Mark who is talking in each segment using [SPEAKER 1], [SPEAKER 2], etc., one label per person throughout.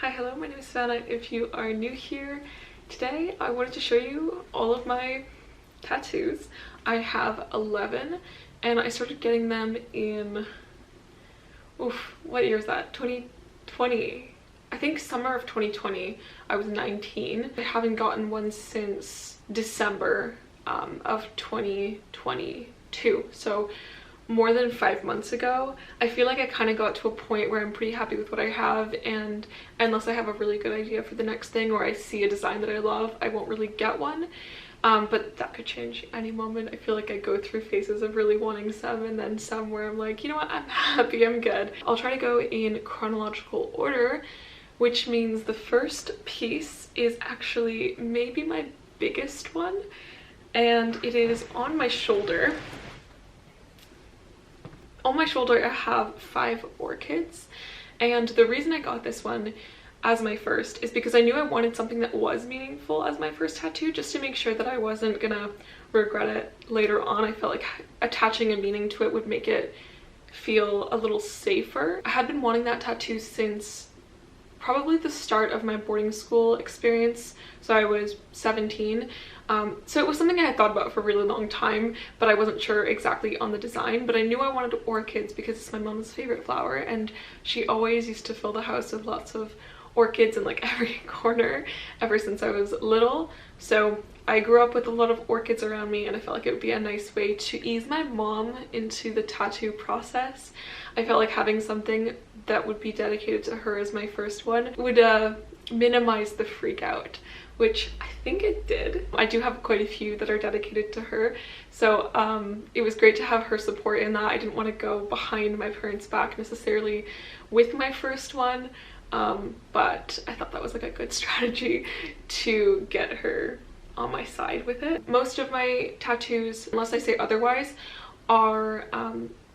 [SPEAKER 1] Hi, hello, my name is Savannah. If you are new here, today I wanted to show you all of my tattoos. I have 11 and I started getting them in, what year is that? 2020. I think summer of 2020. I was 19. I haven't gotten one since December of 2022. So more than 5 months ago. I feel like I kind of got to a point where I'm pretty happy with what I have, and unless I have a really good idea for the next thing or I see a design that I love, I won't really get one. But that could change any moment. I feel like I go through phases of really wanting some and then some where I'm like, you know what, I'm happy, I'm good. I'll try to go in chronological order, which means the first piece is actually maybe my biggest one, and it is on my shoulder. On my shoulder I have 5 orchids, and the reason I got this one as my first is because I knew I wanted something that was meaningful as my first tattoo, just to make sure that I wasn't gonna regret it later on. I felt like attaching a meaning to it would make it feel a little safer. I had been wanting that tattoo since probably the start of my boarding school experience, so I was 17. So it was something I had thought about for a really long time, but I wasn't sure exactly on the design. But I knew I wanted orchids because it's my mom's favorite flower, and she always used to fill the house with lots of orchids in like every corner ever since I was little. So I grew up with a lot of orchids around me, and I felt like it would be a nice way to ease my mom into the tattoo process. I felt like having something that would be dedicated to her as my first one would minimize the freak out, which I think it did. I do have quite a few that are dedicated to her, so it was great to have her support in that. I didn't want to go behind my parents' back necessarily with my first one, but I thought that was like a good strategy to get her on my side with it. Most of my tattoos, unless I say otherwise, are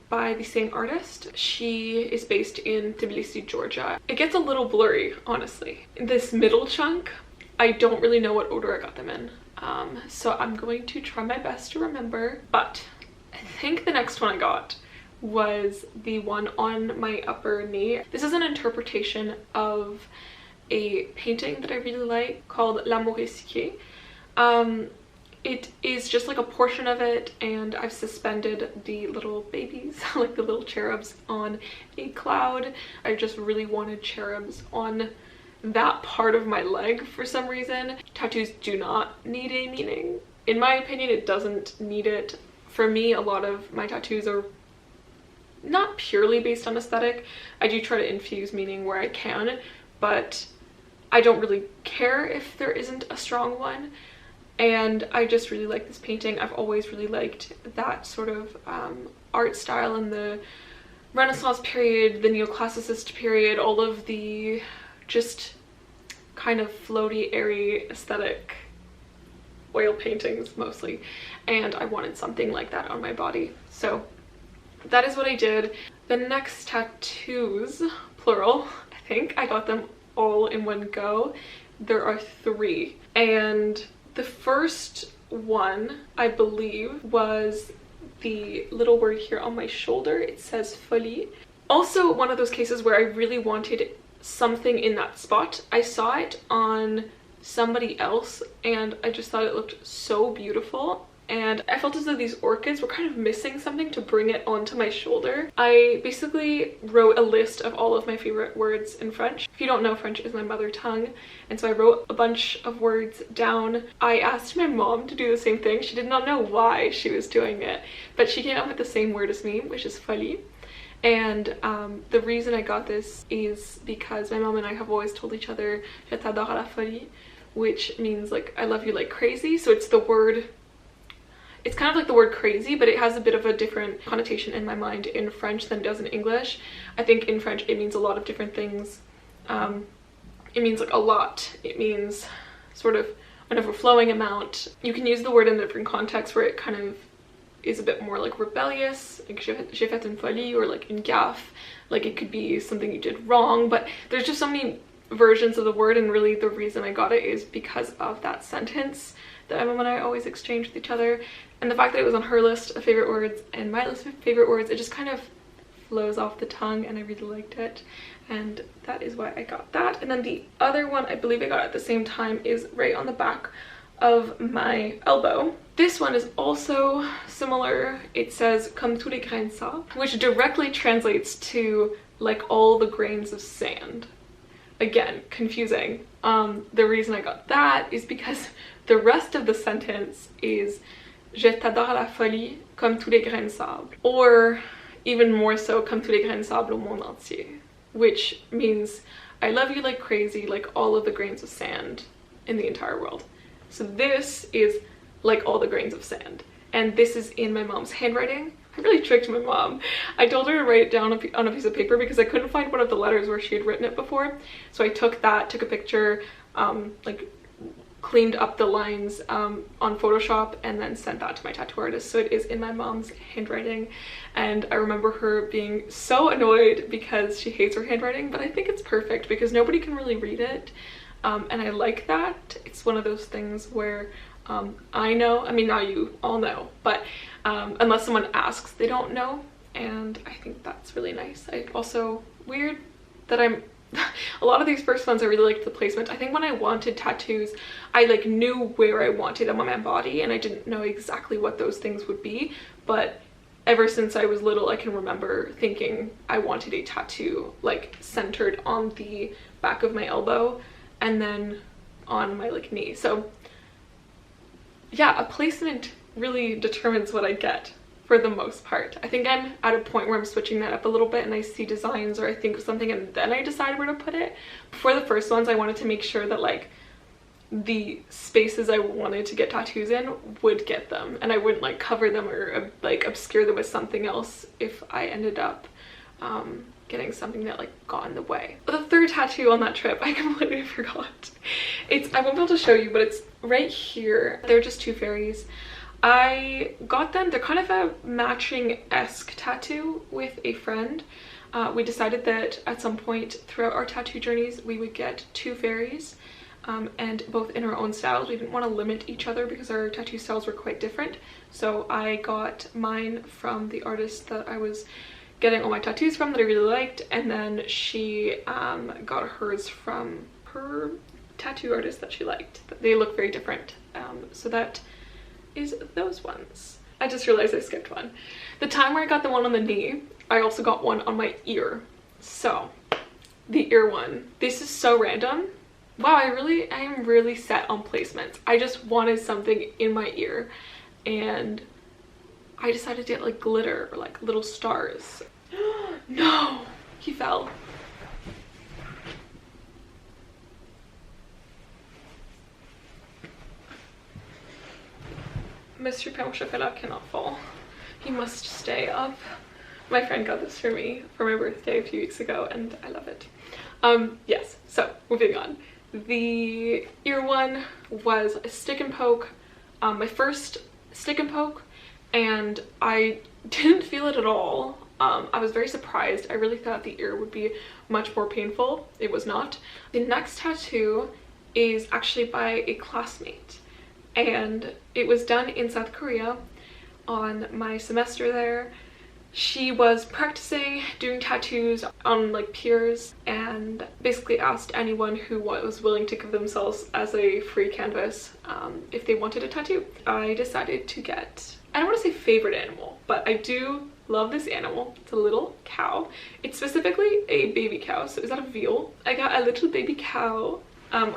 [SPEAKER 1] by the same artist. She is based in Tbilisi, Georgia. It gets a little blurry, honestly. This middle chunk, I don't really know what order I got them in, so I'm going to try my best to remember. But I think the next one I got was the one on my upper knee. This is an interpretation of a painting that I really like called L'amour risqué. It is just like a portion of it, and I've suspended the little babies, like the little cherubs, on a cloud. I just really wanted cherubs on that part of my leg for some reason. Tattoos do not need a meaning. In my opinion, it doesn't need it. For me, a lot of my tattoos are not purely based on aesthetic. I do try to infuse meaning where I can, but I don't really care if there isn't a strong one. And I just really like this painting. I've always really liked that sort of art style in the Renaissance period, the neoclassicist period, all of the just kind of floaty, airy aesthetic oil paintings mostly, and I wanted something like that on my body. So that is what I did. The next tattoos, plural, I think I got them all in one go. There are 3, and the first one, I believe, was the little word here on my shoulder. It says folie. Also one of those cases where I really wanted something in that spot. I saw it on somebody else and I just thought it looked so beautiful, and I felt as though these orchids were kind of missing something to bring it onto my shoulder. I basically wrote a list of all of my favorite words in French. If you don't know, French is my mother tongue, and so I wrote a bunch of words down. I asked my mom to do the same thing. She did not know why she was doing it, but she came up with the same word as me, which is folie. And the reason I got this is because my mom and I have always told each other "Je t'adore à la folie," which means like I love you like crazy. So it's the word, it's kind of like the word crazy, but it has a bit of a different connotation in my mind in French than it does in English. I think in French it means a lot of different things. It means like a lot. It means sort of an overflowing amount. You can use the word in different contexts where it kind of is a bit more like rebellious, like j'ai fait une folie, or like une gaffe, like it could be something you did wrong. But there's just so many versions of the word, and really the reason I got it is because of that sentence that my mom and I always exchange with each other, and the fact that it was on her list of favorite words and my list of favorite words. It just kind of flows off the tongue, and I really liked it, and that is why I got that. And then the other one I believe I got at the same time is right on the back of my elbow. This one is also similar. It says comme tous les grains de sable, which directly translates to like all the grains of sand. Again, confusing. The reason I got that is because the rest of the sentence is je t'adore la folie comme tous les grains de sable, or even more so comme tous les grains de sable au monde entier, which means I love you like crazy, like all of the grains of sand in the entire world. So this is like all the grains of sand, and this is in my mom's handwriting. I really tricked my mom. I told her to write it down on a piece of paper because I couldn't find one of the letters where she had written it before. So I took that, took a picture, like cleaned up the lines on Photoshop, and then sent that to my tattoo artist. So it is in my mom's handwriting, and I remember her being so annoyed because she hates her handwriting, but I think it's perfect because nobody can really read it, and I like that. It's one of those things where I know, I mean, now you all know, but unless someone asks, they don't know, and I think that's really nice. I also, weird that I'm a lot of these first ones I really liked the placement. I think when I wanted tattoos, I like knew where I wanted them on my body, and I didn't know exactly what those things would be, but ever since I was little I can remember thinking I wanted a tattoo like centered on the back of my elbow and then on my like knee. So yeah, a placement really determines what I get for the most part. I think I'm at a point where I'm switching that up a little bit, and I see designs or I think of something and then I decide where to put it. For the first ones, I wanted to make sure that like the spaces I wanted to get tattoos in would get them, and I wouldn't like cover them or like obscure them with something else if I ended up getting something that like got in the way. But the third tattoo on that trip, I completely forgot. I won't be able to show you, but it's right here. They're just two fairies. I got them, they're kind of a matching-esque tattoo with a friend. We decided that at some point throughout our tattoo journeys we would get two fairies, and both in our own styles. We didn't want to limit each other because our tattoo styles were quite different. So I got mine from the artist that I was getting all my tattoos from that I really liked, and then she got hers from her tattoo artist that she liked. They look very different, so that is those ones. I just realized I skipped one. The time where I got the one on the knee, I also got one on my ear. So the ear one, this is so random. Wow, I am really set on placements. I just wanted something in my ear, and I decided to get like glitter or like little stars. No, he fell. Mr. Pain au Chocolat cannot fall. He must stay up. My friend got this for me for my birthday a few weeks ago, and I love it. Yes, so moving on. The ear one was a stick and poke, my first stick and poke, and I didn't feel it at all. I was very surprised. I really thought the ear would be much more painful. It was not. The next tattoo is actually by a classmate, and it was done in South Korea on my semester there. She was practicing doing tattoos on like peers, and basically asked anyone who was willing to give themselves as a free canvas if they wanted a tattoo. I decided to get, I don't want to say favorite animal, but I do love this animal. It's a little cow. It's specifically a baby cow. So is that a veal? I got a little baby cow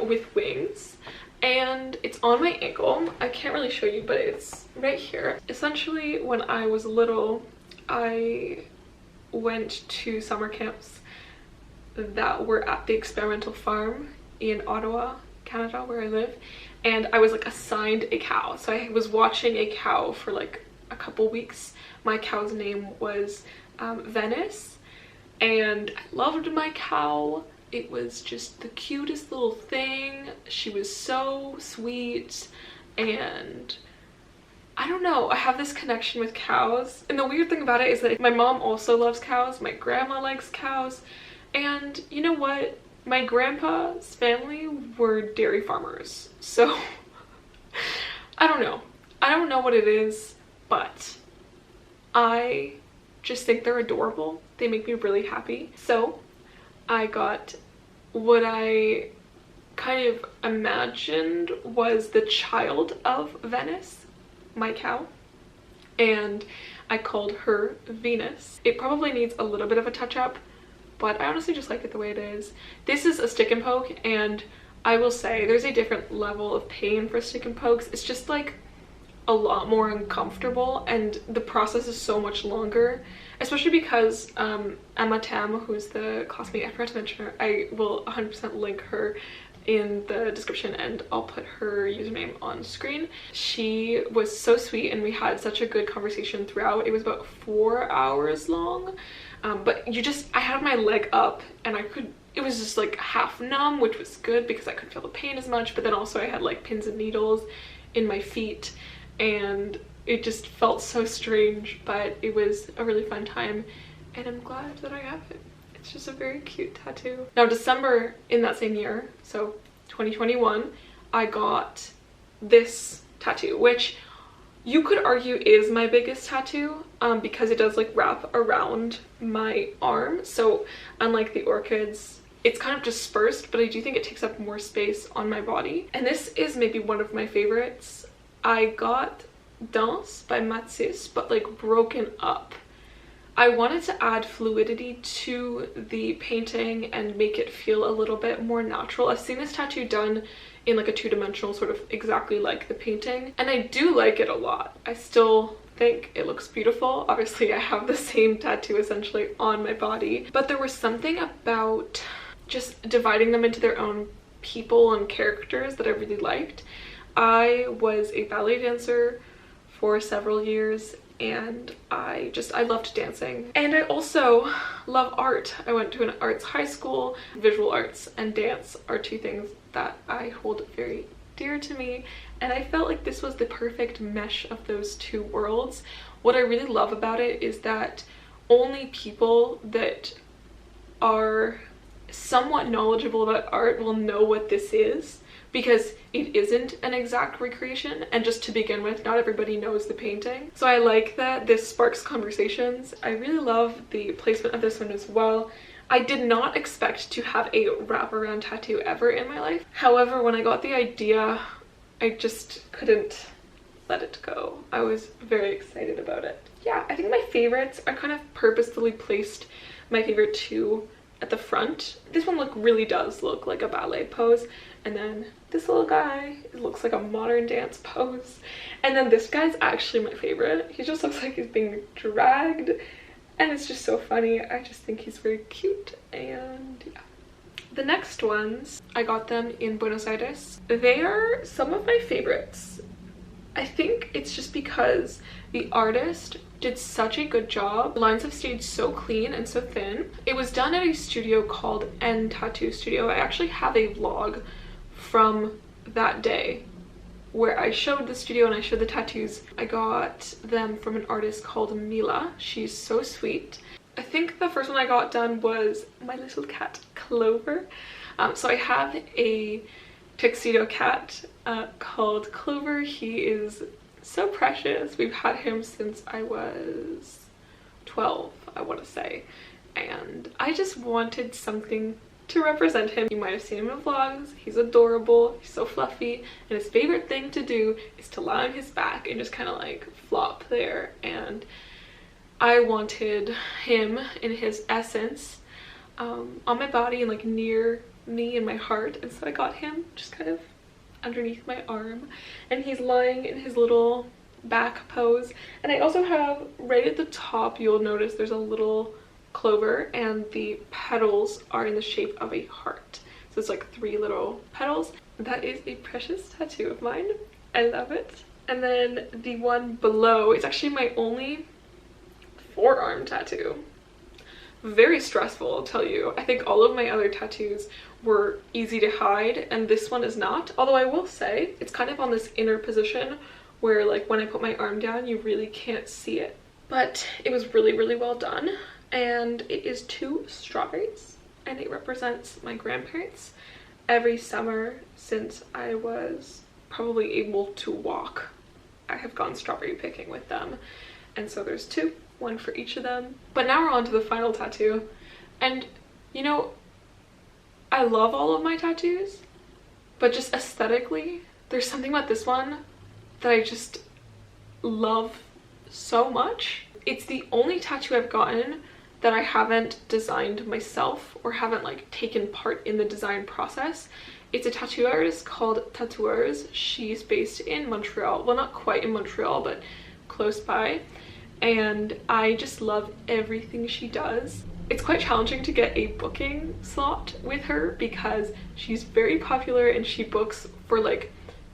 [SPEAKER 1] with wings, and it's on my ankle. I can't really show you, but it's right here. Essentially, when I was little, I went to summer camps that were at the experimental farm in Ottawa, Canada, where I live, and I was like assigned a cow. So I was watching a cow for like a couple weeks. My cow's name was Venice, and I loved my cow. It was just the cutest little thing. She was so sweet, and I don't know, I have this connection with cows. And the weird thing about it is that my mom also loves cows, my grandma likes cows, and you know what? My grandpa's family were dairy farmers, so I don't know. I don't know what it is, but I just think they're adorable. They make me really happy. So I got what I kind of imagined was the child of Venice, my cow, and I called her Venus. It probably needs a little bit of a touch up, but I honestly just like it the way it is. This is a stick and poke, and I will say there's a different level of pain for stick and pokes. It's just like a lot more uncomfortable, and the process is so much longer, especially because Emma Tam, who's the classmate I forgot to mention her, I will 100% link her in the description, and I'll put her username on screen. She was so sweet and we had such a good conversation throughout. It was about 4 hours long, but I had my leg up and it was just like half numb, which was good because I couldn't feel the pain as much, but then also I had like pins and needles in my feet and it just felt so strange, but it was a really fun time and I'm glad that I have it. It's just a very cute tattoo. Now December in that same year, so 2021, I got this tattoo, which you could argue is my biggest tattoo because it does like wrap around my arm. So unlike the orchids, it's kind of dispersed, but I do think it takes up more space on my body. And this is maybe one of my favorites. I got Danse by Matisse, but like broken up. I wanted to add fluidity to the painting and make it feel a little bit more natural. I've seen this tattoo done in like a two-dimensional, sort of exactly like the painting, and I do like it a lot. I still think it looks beautiful. Obviously I have the same tattoo essentially on my body, but there was something about just dividing them into their own people and characters that I really liked. I was a ballet dancer for several years and I loved dancing, and I also love art. I went to an arts high school. Visual arts and dance are two things that I hold very dear to me, and I felt like this was the perfect mesh of those two worlds. What I really love about it is that only people that are somewhat knowledgeable about art will know what this is, because it isn't an exact recreation, and just to begin with, not everybody knows the painting. So I like that this sparks conversations. I really love the placement of this one as well. I did not expect to have a wraparound tattoo ever in my life. However, when I got the idea, I just couldn't let it go. I was very excited about it. Yeah, I think my favorites, I kind of purposefully placed my favorite two at the front. This one really does look like a ballet pose, and then this little guy, it looks like a modern dance pose, and then this guy's actually my favorite. He just looks like he's being dragged, and it's just so funny. I just think he's very cute. And yeah, the next ones, I got them in Buenos Aires. They are some of my favorites. I think it's just because the artist did such a good job. The lines have stayed so clean and so thin. It was done at a studio called N Tattoo Studio. I actually have a vlog from that day where I showed the studio and I showed the tattoos. I got them from an artist called Mila. She's so sweet. I think the first one I got done was my little cat Clover. So I have a tuxedo cat called Clover. He is so precious. We've had him since I was 12, I want to say, and I just wanted something to represent him. You might have seen him in vlogs. He's adorable, he's so fluffy, and his favorite thing to do is to lie on his back and just kind of like flop there, and I wanted him in his essence on my body and like near me and my heart, and so I got him just kind of underneath my arm, and he's lying in his little back pose. And I also have right at the top, you'll notice there's a little clover, and the petals are in the shape of a heart, so it's like 3 little petals. That is a precious tattoo of mine. I love it. And then the one below is actually my only forearm tattoo. Very stressful, I'll tell you. I think all of my other tattoos were easy to hide, and this one is not. Although I will say it's kind of on this inner position where like when I put my arm down you really can't see it, but it was really well done. And it is 2 strawberries, and it represents my grandparents. Every summer since I was probably able to walk, I have gone strawberry picking with them, and so there's 2. one for each of them. But now we're on to the final tattoo. And you know, I love all of my tattoos, but just aesthetically, there's something about this one that I just love so much. It's the only tattoo I've gotten that I haven't designed myself or haven't like taken part in the design process. It's a tattoo artist called Tatoueurs. She's based in Montreal. Well, not quite in Montreal, but close by. And I just love everything she does. It's quite challenging to get a booking slot with her because she's very popular and she books for like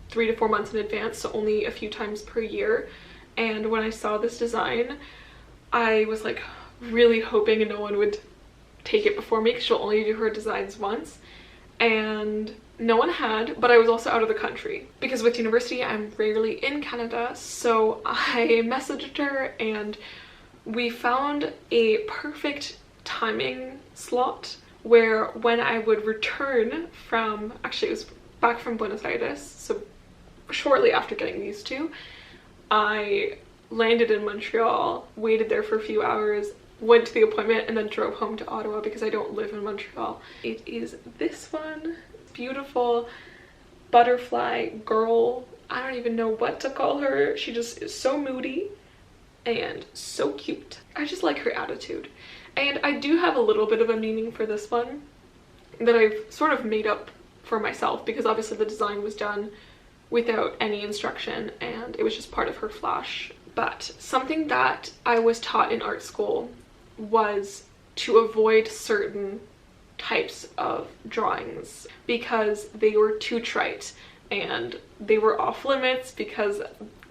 [SPEAKER 1] 3 to 4 months in advance, so only a few times per year. And when I saw this design, I was like really hoping no one would take it before me because she'll only do her designs once. And no one had, but I was also out of the country because with university I'm rarely in Canada. So I messaged her and we found a perfect timing slot where when I would return from, actually it was back from Buenos Aires, so shortly after getting these two, I landed in Montreal, waited there for a few hours, went to the appointment, and then drove home to Ottawa because I don't live in Montreal. It is this one. Beautiful butterfly girl. I don't even know what to call her. She just is so moody and so cute. I just like her attitude. And I do have a little bit of a meaning for this one that I've sort of made up for myself because obviously the design was done without any instruction and it was just part of her flash. But something that I was taught in art school was to avoid certain types of drawings because they were too trite and they were off limits because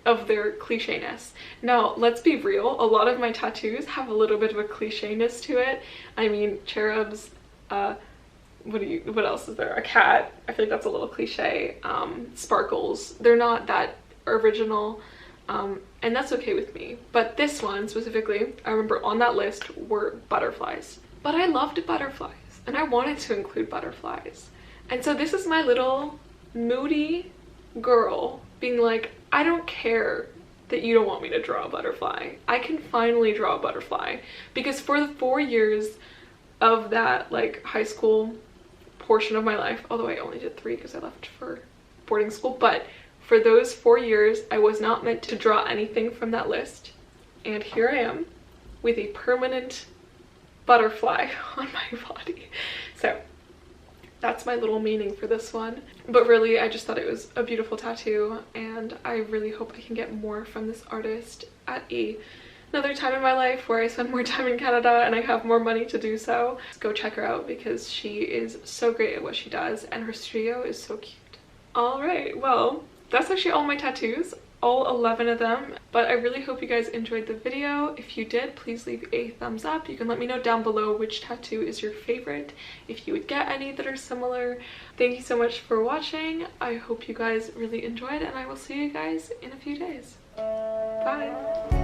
[SPEAKER 1] of their clichéness. Now, let's be real, a lot of my tattoos have a little bit of a clichéness to it. I mean, cherubs, what else is there? A cat, I feel like that's a little cliche. Sparkles, they're not that original, and that's okay with me. But this one specifically, I remember on that list were butterflies. But I loved butterflies and I wanted to include butterflies. And so this is my little moody girl being like, I don't care that you don't want me to draw a butterfly. I can finally draw a butterfly. Because for the 4 years of that like high school portion of my life, although I only did 3 because I left for boarding school, but for those 4 years I was not meant to draw anything from that list. And here I am with a permanent butterfly on my body. So that's my little meaning for this one. But really, I just thought it was a beautiful tattoo and I really hope I can get more from this artist at another time in my life where I spend more time in Canada and I have more money to do so. Go check her out because she is so great at what she does and her studio is so cute. Alright, well, that's actually all my tattoos. All 11 of them, but I really hope you guys enjoyed the video. If you did, please leave a thumbs up. You can let me know down below which tattoo is your favorite, if you would get any that are similar. Thank you so much for watching. I hope you guys really enjoyed and I will see you guys in a few days. Bye!